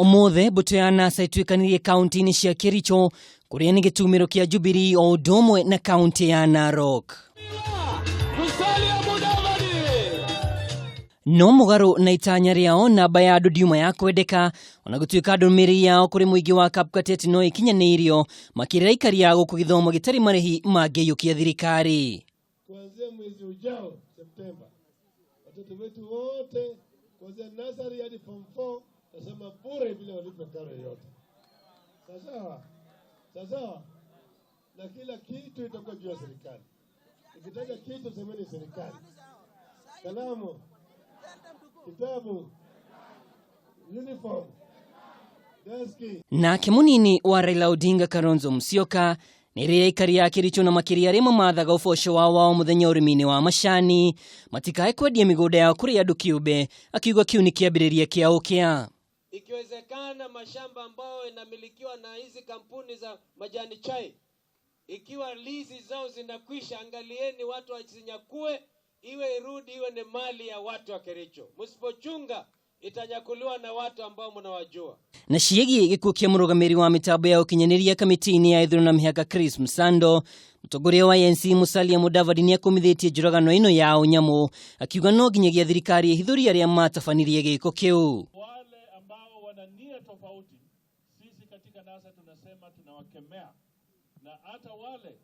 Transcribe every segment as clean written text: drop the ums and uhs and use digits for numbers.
Umuthi mbuto ya NASA ituikanirie kaunti-ini cia Kericho kuria ni gitumiro kia Jubilee o domwe na kaunti ya Narok. No mugaru na itanya riao namba ya andu ndiuma ya kwendeka ona gutuika ndumiri yao kuri muingi wa Kapkateti no ikinyanirio makirira aikari ya guku githomo gitari marihi mangiyukia thirikari. Kuanzia mwezi ujao Septemba watoto wetu wote kuanzia nursery hadi form 4 nasema bure bila walipo karo yote. Sawa. Na kila kitu itakuwa juu ya serikali. Ukitaka kitu semeni serikali. Kalamu, kitabu, uniform, deski. Na kimunini wa Raila Odinga Kalonzo Musyoka niri aikari ya Kericho na makiria rimo mathaga ufosho wao muthenya urimini wa mashani matikae kwendia migunda yao kuri andu kiumbe akiuga kiu ni kiambiriria kiao kia. Ikiwezekana mashamba ambayo inamilikiwa na hizi kampuni za majani chai, ikiwa lizi zao zinakwisha, angalieni watu wasinyakue, iwe irudi iwe ni mali ya watu wa Kericho. Msipochunga itanyakuliwa na watu ambao mnawajua. Na ciegi gikuo kia murugamiri wa mitambo ya ukinyaniria kamiti-ini ya ithurano na mihaka Chris Msando mutongoria wa ANC Musalia Mudavadi ni akumithitie njuragano ino ya unyamu akiuga no nginyagia thirikari ihithuri aria matafanirie giko kiu. Wale ambao wana nia tofauti sisi katika NASA tunasema tunawakemea, na hata wale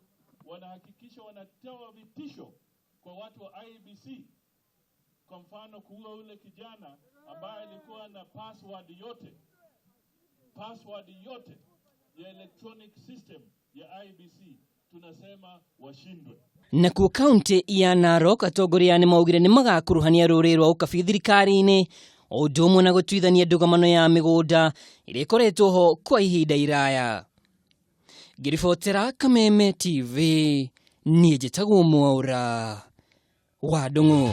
wanahakikisha wanatoa vitisho kwa watu wa IEBC. Kwa mfano kuua ule kijana ambaye alikuwa na password yote ya electronic system ya IEBC, tunasema washindwe. Na ku kaunti ya Narok atongoria ni maugire ni magakuruhania ruri rwa ukabi thirikari-ini o domwe na gutwithania ndugamano ya migunda iria ikoretwo ho kwa ihinda iraya. Ngiribotera Kameme TV ni njitagwo Mwaura wa Ndung'u.